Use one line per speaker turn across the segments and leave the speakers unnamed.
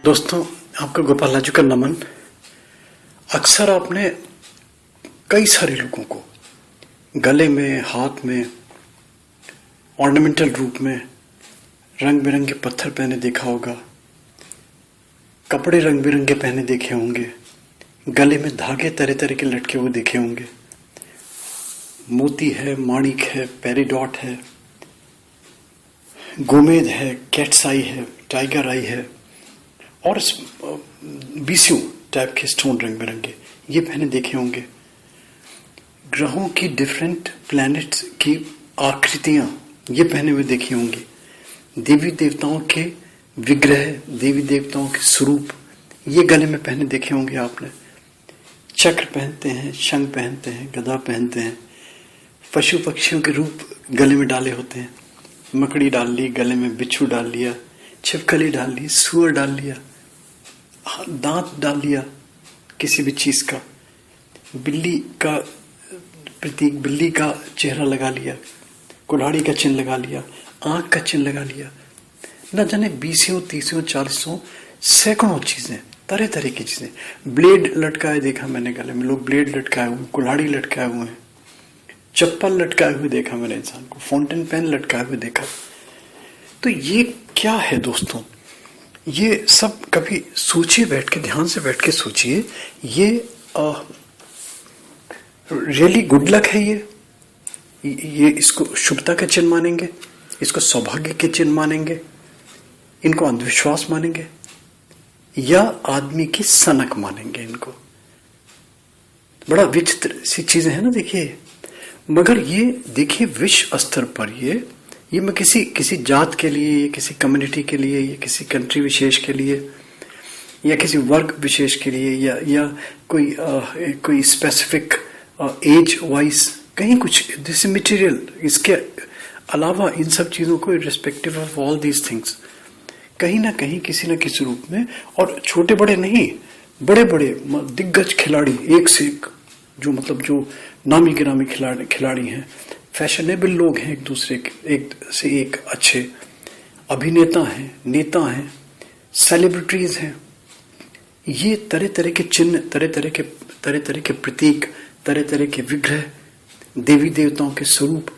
दोस्तों, आपका गोपाल राजू का नमन। अक्सर आपने कई सारे लोगों को गले में, हाथ में, ऑर्नामेंटल रूप में रंग बिरंगे पत्थर पहने देखा होगा, कपड़े रंग बिरंगे पहने देखे होंगे, गले में धागे तरह तरह के लटके हुए देखे होंगे। मोती है, माणिक है, पेरिडॉट है, गोमेद है, कैट्स आई है, टाइगर आई है और बीसियों टाइप के स्टोन रंग बिरंगे ये पहने देखे होंगे। ग्रहों की डिफरेंट प्लैनेट्स की आकृतियां ये पहने हुए देखी होंगी। देवी देवताओं के विग्रह, देवी देवताओं के स्वरूप ये गले में पहने देखे होंगे आपने। चक्र पहनते हैं, शंख पहनते हैं, गदा पहनते हैं, पशु पक्षियों के रूप गले में डाले होते हैं। मकड़ी डाल ली गले में, बिच्छू डाल लिया, छिपकली डाल ली, सुअर डाल लिया, दांत डाल लिया किसी भी चीज का, बिल्ली का प्रतीक, बिल्ली का चेहरा लगा लिया, कुल्हाड़ी का चिन्ह लगा लिया, आंख का चिन्ह लगा लिया, न जाने 20, 30, 40, सैकड़ों चीजें, तरह तरह की चीजें। ब्लेड लटकाए देखा मैंने गले में, लोग ब्लेड लटकाए हुए, कुल्हाड़ी लटकाए हुए हैं, चप्पल लटकाए हुए देखा मैंने इंसान को, फाउंटेन पेन लटकाए हुए देखा। तो ये क्या है दोस्तों? ये सब कभी सोचिए, बैठ के, ध्यान से बैठ के सोचिए। ये रियली गुड लक है। ये इसको शुभता का चिन्ह मानेंगे, इसको सौभाग्य के चिन्ह मानेंगे, इनको अंधविश्वास मानेंगे या आदमी की सनक मानेंगे इनको? बड़ा विचित्र सी चीजें हैं ना, देखिए। मगर ये देखिए विश्व स्तर पर ये मैं किसी जात के लिए, किसी कम्युनिटी के लिए, या किसी विशेष के लिए, या किसी वर्ग विशेष के लिए, या कोई स्पेसिफिक एज वाइज कहीं कुछ, दिस मटेरियल, इसके अलावा इन सब चीजों को respective of all these things कहीं ना कहीं किसी न किसी रूप में, और छोटे बड़े नहीं, बड़े बड़े दिग्गज खिलाड़ी, एक से एक, जो नामी गिरामी खिलाड़ी हैं, फैशनेबल लोग हैं, एक से एक अच्छे अभिनेता हैं, नेता हैं, सेलिब्रिटीज हैं। ये तरह तरह के चिन्ह, तरह तरह के प्रतीक, तरह तरह के विग्रह, देवी देवताओं के स्वरूप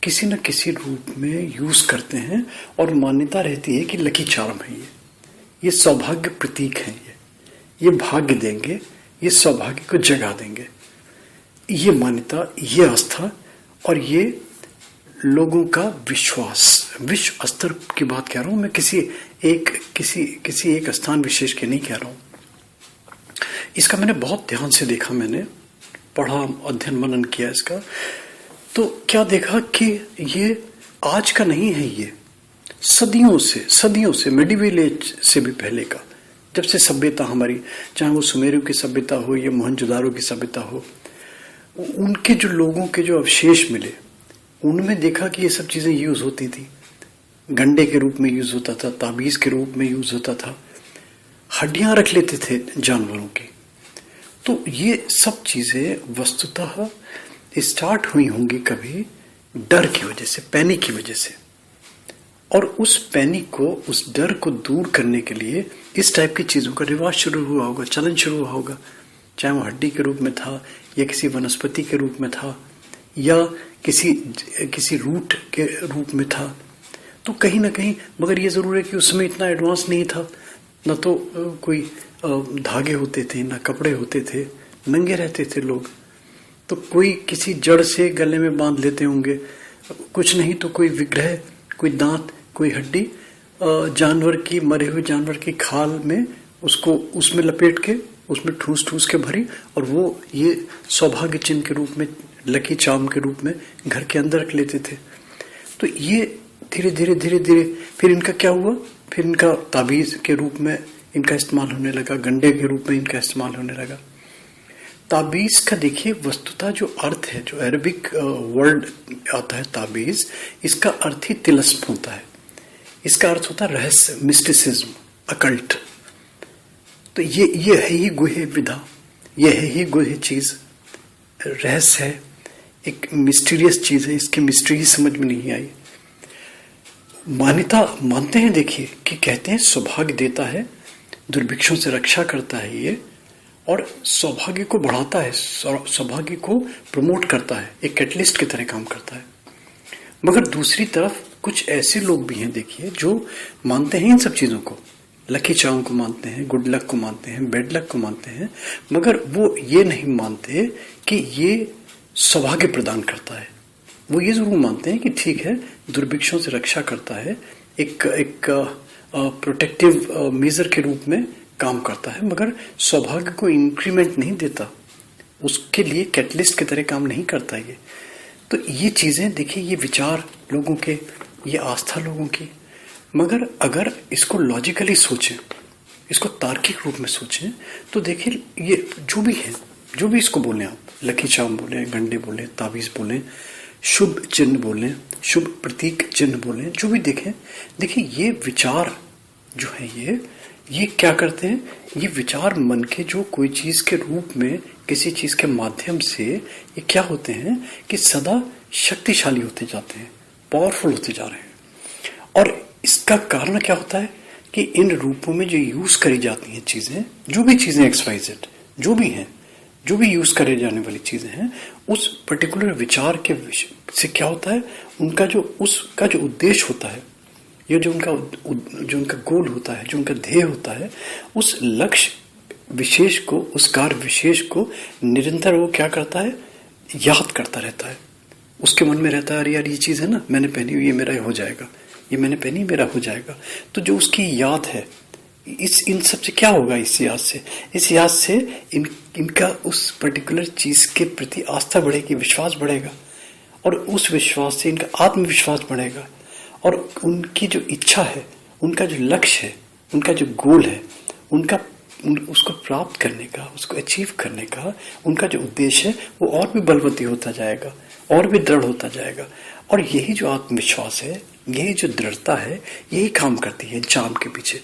किसी न किसी रूप में यूज करते हैं, और मान्यता रहती है कि लकी चार्म है ये सौभाग्य प्रतीक है, ये भाग्य देंगे, ये सौभाग्य को जगा देंगे। ये मान्यता, ये आस्था और ये लोगों का विश्वास, विश्व स्तर की बात कह रहा हूं मैं, किसी एक स्थान विशेष के नहीं कह रहा हूं। इसका मैंने बहुत ध्यान से देखा, मैंने पढ़ा, अध्ययन मनन किया इसका। तो क्या देखा कि ये आज का नहीं है, ये सदियों से मेडिवल एज से भी पहले का, जब से सभ्यता हमारी, चाहे वो सुमेरु की सभ्यता हो या मोहनजोदारो की सभ्यता हो, उनके जो लोगों के जो अवशेष मिले, उनमें देखा कि ये सब चीजें यूज होती थी। गंडे के रूप में यूज होता था, ताबीज के रूप में यूज होता था, हड्डियां रख लेते थे जानवरों की। तो ये सब चीजें वस्तुतः स्टार्ट हुई होंगी कभी डर की वजह से, पैनिक की वजह से, और उस पैनिक को, उस डर को दूर करने के लिए इस टाइप की चीजों का रिवाज शुरू हुआ होगा, चलन शुरू हुआ होगा। चाहे वो हड्डी के रूप में था, या किसी वनस्पति के रूप में था, या किसी रूट के रूप में था, तो कहीं ना कहीं। मगर ये जरूर है कि उसमें इतना एडवांस नहीं था, न तो कोई धागे होते थे, न कपड़े होते थे, नंगे रहते थे लोग। तो कोई किसी जड़ से गले में बांध लेते होंगे, कुछ नहीं तो कोई विग्रह, कोई दांत, कोई हड्डी, जानवर की, मरे हुए जानवर की खाल में उसको, उसमें लपेट के, उसमें ठूस के भरी, और वो ये सौभाग्य चिन्ह के रूप में, लकी चार्म के रूप में घर के अंदर रख लेते थे। तो ये धीरे धीरे फिर इनका क्या हुआ? फिर इनका ताबीज के रूप में इनका इस्तेमाल होने लगा, गंडे के रूप में इनका इस्तेमाल होने लगा। ताबीज का देखिए वस्तुतः जो अर्थ है, जो अरबिक वर्ड आता है ताबीज, इसका अर्थ ही तिलस्म होता है। इसका अर्थ होता है रहस्य, मिस्टिसिज्म, अकल्ट। तो ये है ही गुह्य विधा, ये है ही गुह्य चीज, रहस्य है, एक मिस्टीरियस चीज है। इसकी मिस्ट्री ही समझ में नहीं आई। मान्यता मानते हैं, देखिए कि कहते हैं सौभाग्य देता है दुर्भिक्षों से रक्षा करता है ये, और सौभाग्य को बढ़ाता है, सौभाग्य को प्रमोट करता है, एक कैटलिस्ट की तरह काम करता है। मगर दूसरी तरफ कुछ ऐसे लोग भी हैं, देखिए, जो मानते हैं इन सब चीजों को, लकी चार्म को मानते हैं, गुड लक को मानते हैं, बैड लक को मानते हैं, मगर वो ये नहीं मानते कि ये सौभाग्य प्रदान करता है। वो ये जरूर मानते हैं कि ठीक है, दुर्भिक्षों से रक्षा करता है, एक प्रोटेक्टिव मेजर के रूप में काम करता है, मगर सौभाग्य को इंक्रीमेंट नहीं देता, उसके लिए कैटलिस्ट की तरह काम नहीं करता ये। तो ये चीजें देखिए, ये विचार लोगों के, ये आस्था लोगों की, मगर अगर इसको लॉजिकली सोचें, इसको तार्किक रूप में सोचें, तो देखिए ये जो भी है, जो भी इसको बोलें आप, लकी चार्म बोले, गंडे बोले, ताबीज बोले, शुभ चिन्ह बोले, शुभ प्रतीक चिन्ह बोले, जो भी देखें, देखिए ये विचार जो है ये क्या करते हैं, ये विचार मन के जो कोई चीज के रूप में, किसी चीज के माध्यम से ये क्या होते हैं कि सदा शक्तिशाली होते जाते हैं, पावरफुल होते जा रहे हैं। और इसका कारण क्या होता है कि इन रूपों में जो यूज करी जाती हैं चीजें, जो भी चीजें XYZ जो भी हैं, जो भी यूज करे जाने वाली चीजें हैं, उस पर्टिकुलर विचार के से क्या होता है, उनका जो उद्देश्य होता है, ये जो उनका गोल होता है, जो उनका ध्येय होता है, उस लक्ष्य विशेष को, उस कार्य विशेष को निरंतर वो क्या करता है, याद करता रहता है। उसके मन में रहता है, अरे यार ये चीज है ना, मैंने पहनी हुई, ये मेरा हो जाएगा, ये मैंने पहनी, मेरा हो जाएगा। तो जो उसकी याद है, इन सब से क्या होगा, इस याद से इनका उस पर्टिकुलर चीज के प्रति आस्था बढ़ेगी, विश्वास बढ़ेगा, और उस विश्वास से इनका आत्मविश्वास बढ़ेगा, और उनकी जो इच्छा है, उनका जो लक्ष्य है, उनका जो गोल है, उसको प्राप्त करने का, उसको अचीव करने का उनका जो उद्देश्य है, वो और भी बलवती होता जाएगा, और भी दृढ़ होता जाएगा। और यही जो आत्मविश्वास है, यही जो दृढ़ता है, यही काम करती है चार्म के पीछे।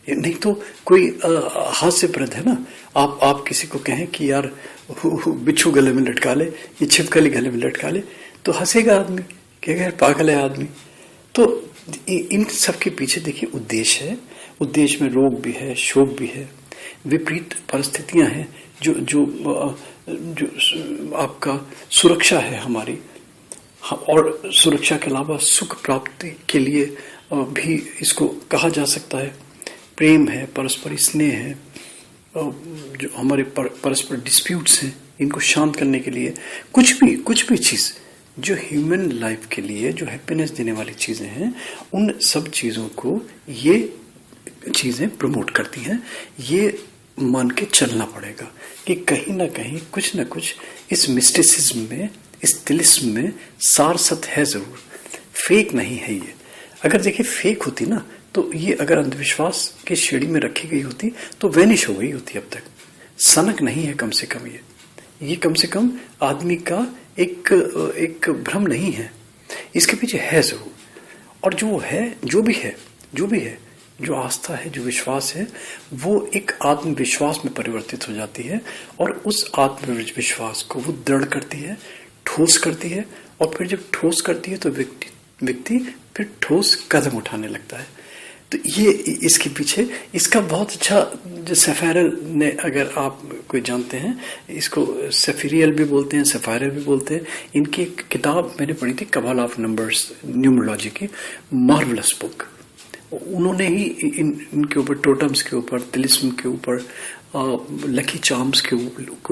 नहीं तो कोई हास्यप्रद है ना, आप किसी को कहें कि यार बिच्छू गले में लटका ले, ये छिपकली गले में लटका ले, तो हंसेगा आदमी, कहेगा पागल है आदमी। तो इन सब के पीछे देखिए उद्देश्य है, उद्देश्य में रोग भी है, शोक भी है, विपरीत परिस्थितियां हैं, जो आपका सुरक्षा है हमारी, और सुरक्षा के अलावा सुख प्राप्ति के लिए भी इसको कहा जा सकता है। प्रेम है, परस्पर स्नेह है, जो हमारे परस्पर डिस्प्यूट्स हैं, इनको शांत करने के लिए कुछ भी चीज जो ह्यूमन लाइफ के लिए जो हैप्पीनेस देने वाली चीजें हैं, उन सब चीजों को ये चीजें प्रमोट करती हैं। ये मान के चलना पड़ेगा कि कहीं ना कहीं कुछ ना कुछ इस मिस्टिसिज्म में, इस तिलिस्म में सार सत्य है जरूर, फेक नहीं है ये। अगर देखिए फेक होती ना, तो ये अगर अंधविश्वास की श्रेणी में रखी गई होती तो वैनिश हो गई होती अब तक। सनक नहीं है कम से कम ये कम से कम आदमी का एक भ्रम नहीं है, इसके पीछे है जरूर। और जो है, जो भी है, जो आस्था है, जो विश्वास है, वो एक आत्मविश्वास में परिवर्तित हो जाती है, और उस आत्मविश्वास को वो दृढ़ करती है, ठोस करती है, और फिर जब ठोस करती है तो व्यक्ति फिर ठोस कदम उठाने लगता है। तो ये इसके पीछे इसका बहुत अच्छा, जो सेफायरल ने, अगर आप कोई जानते हैं, इसको सेफिरियल भी बोलते हैं, सेफायरल भी बोलते हैं। इनकी एक किताब मैंने पढ़ी थी, कबाल ऑफ नंबर्स, न्यूमरोलॉजी की, मार्वलस बुक। उन्होंने ही इनके ऊपर, टोटम्स के ऊपर, तिलिस्म के ऊपर, लकी चार्म्स के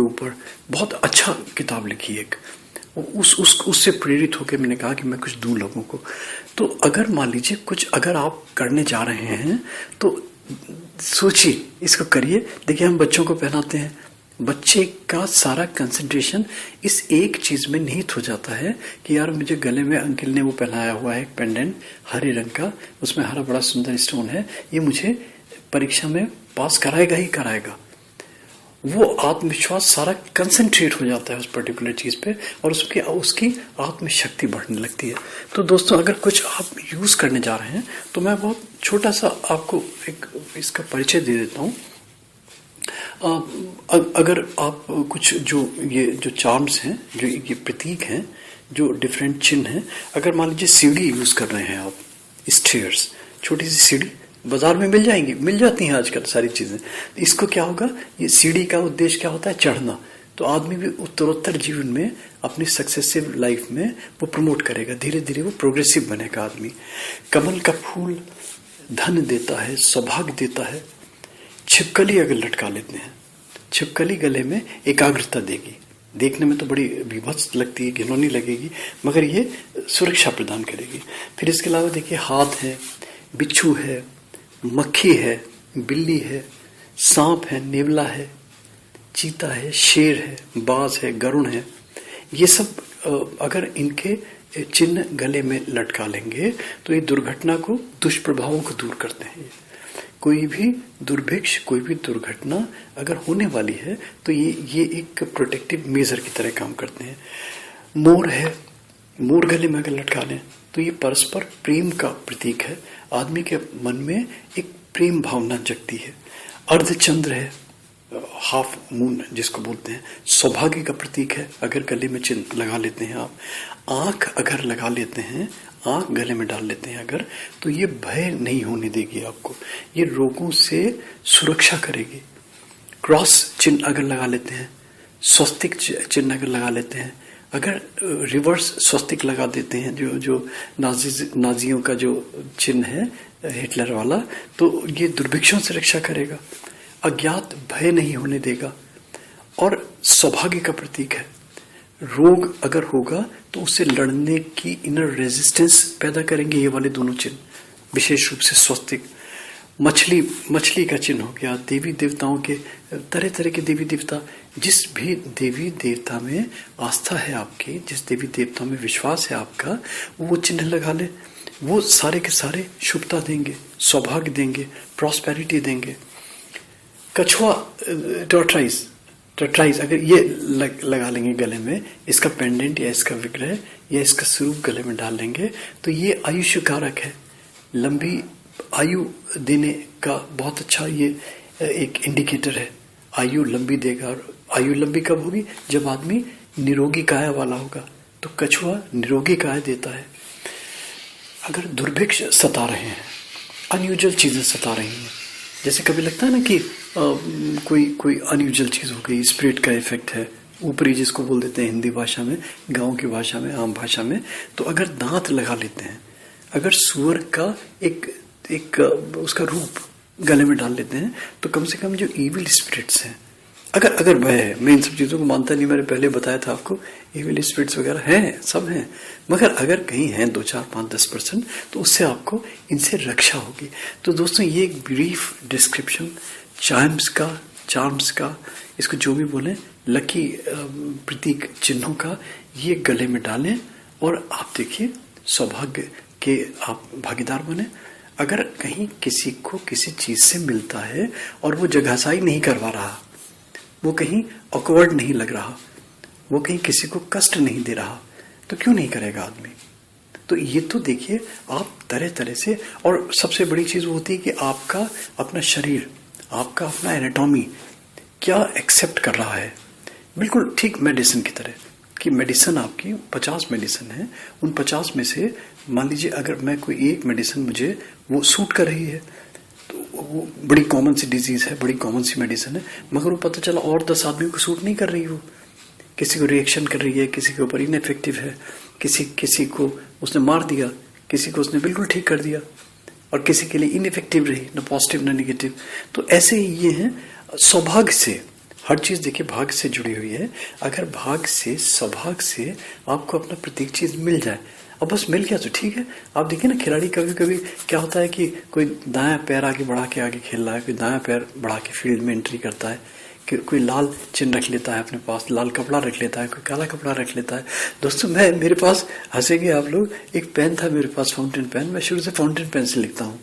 ऊपर बहुत अच्छा किताब लिखी एक। उससे प्रेरित होकर मैंने कहा कि मैं कुछ दूं लोगों को। तो अगर मान लीजिए कुछ अगर आप करने जा रहे हैं तो सोचिए, इसको करिए। देखिए हम बच्चों को पहनाते हैं, बच्चे का सारा कंसंट्रेशन इस एक चीज में निहित हो जाता है कि यार मुझे गले में अंकल ने वो पहनाया हुआ है एक पेंडेंट हरे रंग का, उसमें हरा बड़ा सुंदर स्टोन है, ये मुझे परीक्षा में पास कराएगा ही कराएगा। वो आत्मविश्वास सारा कंसंट्रेट हो जाता है उस पर्टिकुलर चीज पे, और उसकी आत्मशक्ति बढ़ने लगती है। तो दोस्तों अगर कुछ आप यूज करने जा रहे हैं तो मैं बहुत छोटा सा आपको एक इसका परिचय दे देता हूँ। अगर आप कुछ जो चार्म्स हैं, जो ये प्रतीक हैं, जो डिफरेंट चिन्ह हैं, अगर मान लीजिए सीढ़ी यूज कर रहे हैं आप, स्टेयर्स, छोटी सी सीढ़ी, बाजार में मिल जाएंगी, मिल जाती हैं आजकल सारी चीजें। इसको क्या होगा, ये सीढ़ी का उद्देश्य क्या होता है, चढ़ना। तो आदमी भी उत्तरोत्तर जीवन में अपनी सक्सेसिव लाइफ में वो प्रमोट करेगा, धीरे धीरे वो प्रोग्रेसिव बनेगा आदमी। कमल का फूल धन देता है, सौभाग्य देता है। छिपकली अगर लटका लेते हैं, छिपकली गले में एकाग्रता देगी, देखने में तो बड़ी विभत्स लगती है, घिनौनी लगेगी, मगर ये सुरक्षा प्रदान करेगी। फिर इसके अलावा देखिए, हाथ है, बिच्छू है, मक्खी है, बिल्ली है, सांप है, नेवला है, चीता है, शेर है, बाज है, गरुड़ है, ये सब अगर इनके चिन्ह गले में लटका लेंगे तो ये दुर्घटना को, दुष्प्रभावों को दूर करते हैं। कोई भी दुर्भिक्ष, कोई भी दुर्घटना अगर होने वाली है तो ये एक प्रोटेक्टिव मेजर की तरह काम करते हैं। मोर है, मोर गले में अगर लटका लें तो ये परस्पर प्रेम का प्रतीक है, आदमी के मन में एक प्रेम भावना जगती है। अर्धचंद्र है, हाफ मून जिसको बोलते हैं, सौभाग्य का प्रतीक है, अगर गले में चिन्ह लगा लेते हैं आप। आंख अगर लगा लेते हैं, आंख गले में डाल लेते हैं अगर, तो ये भय नहीं होने देगी आपको, ये रोगों से सुरक्षा करेगी। क्रॉस चिन्ह अगर लगा लेते हैं, स्वस्तिक चिन्ह अगर लगा लेते हैं, अगर रिवर्स स्वस्तिक लगा देते हैं, जो नाजियों का जो चिन्ह है हिटलर वाला, तो ये दुर्भिक्षों से रक्षा करेगा, अज्ञात भय नहीं होने देगा, और सौभाग्य का प्रतीक है। रोग अगर होगा तो उससे लड़ने की इनर रेजिस्टेंस पैदा करेंगे ये वाले दोनों चिन्ह, विशेष रूप से स्वस्तिक। मछली का चिन्ह हो गया। देवी देवताओं के तरह तरह के देवी देवता, जिस भी देवी देवता में आस्था है आपकी, जिस देवी देवता में विश्वास है आपका, वो चिन्ह लगा ले, वो सारे के सारे शुभता देंगे, सौभाग्य देंगे, प्रॉस्पेरिटी देंगे। कछुआ, टॉर्टराइज अगर ये लगा लेंगे गले में, इसका पेंडेंट या इसका विग्रह या इसका स्वरूप गले में डाल लेंगे तो ये आयुष्य कारक है, लंबी आयु देने का बहुत अच्छा ये एक इंडिकेटर है। आयु लंबी देगा, और आयु लंबी कब होगी, जब आदमी निरोगी काया वाला होगा, तो कछुआ निरोगी काया देता है। अगर दुर्भिक्ष सता रहे हैं, अनयूजुअल चीजें सता रही हैं, जैसे कभी लगता है ना कि कोई अनयूजुअल चीज हो गई, स्पिरिट का इफेक्ट है, ऊपरी जिसको बोल देते हैं हिंदी भाषा में, गांव की भाषा में, आम भाषा में, तो अगर दांत लगा लेते हैं, अगर सुअर का एक उसका रूप गले में डाल लेते हैं, तो कम से कम जो इविल स्पिरिट्स हैं, अगर भय है, मैं इन सब चीजों को मानता नहीं, मैंने पहले बताया था आपको, इविल स्पिरिट्स वगैरह हैं, सब हैं, मगर अगर कहीं हैं 2, 4, 5, 10%, तो उससे आपको इनसे रक्षा होगी। तो दोस्तों, ये एक ब्रीफ डिस्क्रिप्शन चार्म्स का, इसको जो भी बोले, लकी प्रतीक चिन्हों का, ये गले में डालें और आप देखिए सौभाग्य के आप भागीदार बने। अगर कहीं किसी को किसी चीज से मिलता है और वो जगहसाई नहीं करवा रहा, वो कहीं ऑकवर्ड नहीं लग रहा, वो कहीं किसी को कष्ट नहीं दे रहा, तो क्यों नहीं करेगा आदमी। तो ये तो देखिए आप तरह तरह से, और सबसे बड़ी चीज वो होती है कि आपका अपना शरीर, आपका अपना एनाटॉमी क्या एक्सेप्ट कर रहा है, बिल्कुल ठीक मेडिसिन की तरह, कि मेडिसिन आपकी 50 मेडिसिन है, उन 50 में से मान लीजिए अगर मैं कोई एक मेडिसिन मुझे वो सूट कर रही है, तो वो बड़ी कॉमन सी डिजीज है, बड़ी कॉमन सी मेडिसिन है, मगर वो पता चला और 10 आदमी को सूट नहीं कर रही, वो किसी को रिएक्शन कर रही है, किसी के ऊपर इनइफेक्टिव है, किसी को उसने मार दिया, किसी को उसने बिल्कुल ठीक कर दिया, और किसी के लिए इनइफेक्टिव रही, ना पॉजिटिव ना नेगेटिव। तो ऐसे ही ये है सौभाग्य से, हर चीज देखिए भाग्य से जुड़ी हुई है। अगर भाग्य से, सौभाग्य से आपको अपना प्रतीक चीज मिल जाए, अब बस मिल गया तो ठीक है। आप देखिए ना, खिलाड़ी कभी कभी क्या होता है कि कोई दायां पैर आगे बढ़ा के आगे खेल रहा है, कोई दायां पैर बढ़ा के फील्ड में एंट्री करता है, कि कोई लाल चिन्ह रख लेता है अपने पास, लाल कपड़ा रख लेता है, कोई काला कपड़ा रख लेता है। दोस्तों, मेरे पास हंसेंगे आप लोग, एक पेन था मेरे पास, फाउंटेन पेन, मैं शुरू से फाउंटेन पेन से लिखता हूँ,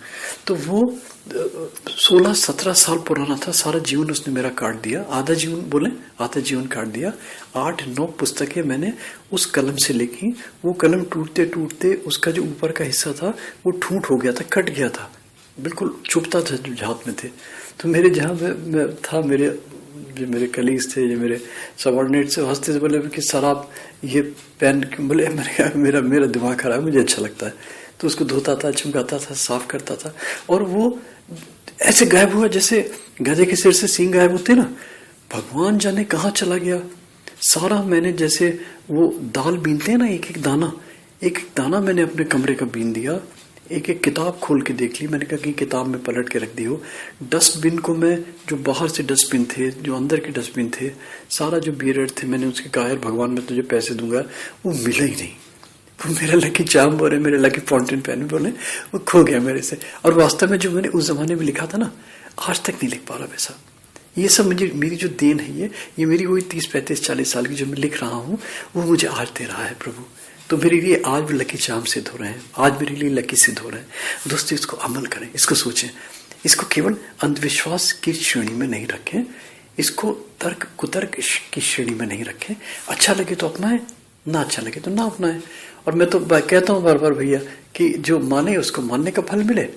तो वो 16-17 साल पुराना था, सारा जीवन उसने मेरा काट दिया, आधा जीवन काट दिया। 8-9 पुस्तकें मैंने उस कलम से लिखी, वो कलम टूटते टूटते उसका जो ऊपर का हिस्सा था वो ठूंठ हो गया था, कट गया था, बिल्कुल चुभता था जो हाथ में थे। तो मेरे जहाँ मैं था, मेरे कलीग्स थे, जो मेरे सबऑर्डिनेट से हंसते थे, बोले कि सर आप ये पेन, बोले मेरा दिमाग खराब है, मुझे अच्छा लगता है, तो उसको धोता था, चमकाता था, साफ करता था, और वो ऐसे गायब हुआ जैसे गधे के सिर से सींग गायब होते ना। भगवान जाने कहाँ चला गया सारा। मैंने जैसे वो दाल बीनते हैं ना, एक एक दाना मैंने अपने कमरे का बीन दिया। एक किताब खोल के देख ली, मैंने कहा कि किताब में पलट के रख दी हो। डस्टबिन को मैं, जो बाहर से डस्टबिन थे, जो अंदर के डस्टबिन थे, सारा जो बियर्ड थे, मैंने उसके कहा यार भगवान मैं तुझे पैसे दूंगा, वो मिला ही नहीं। वो मेरा लकी चार्म बोले, मेरे लकी फाउंटेन पेन बोले, वो खो गया मेरे से। और वास्तव में जो मैंने उस जमाने में लिखा था ना, आज तक नहीं लिख पा रहा वैसा। ये सब मुझे, मेरी जो देन है ये मेरी वही 30-35-40 साल की जो मैं लिख रहा हूँ, वो मुझे आज दे रहा है प्रभु। तो मेरे लिए आज भी लकी चार्म सिद्ध हो रहे हैं, आज मेरे लिए लकी सिद्ध हो रहे हैं। दोस्तों इसको अमल करें, इसको सोचें, इसको केवल अंधविश्वास की श्रेणी में नहीं रखें, इसको तर्क कुतर्क की श्रेणी में नहीं रखें। अच्छा लगे तो अपनाएं, ना अच्छा लगे तो ना अपनाएं। और मैं तो कहता हूँ बार बार भैया कि जो माने उसको मानने का फल मिले,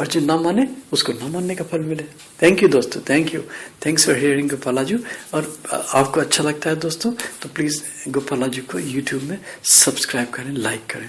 और जो ना माने उसको ना मानने का फल मिले। थैंक यू दोस्तों, thank you, thanks for hearing गोपालाजू। और आपको अच्छा लगता है दोस्तों तो प्लीज गोपालाजू को यूट्यूब में सब्सक्राइब करें, लाइक करें।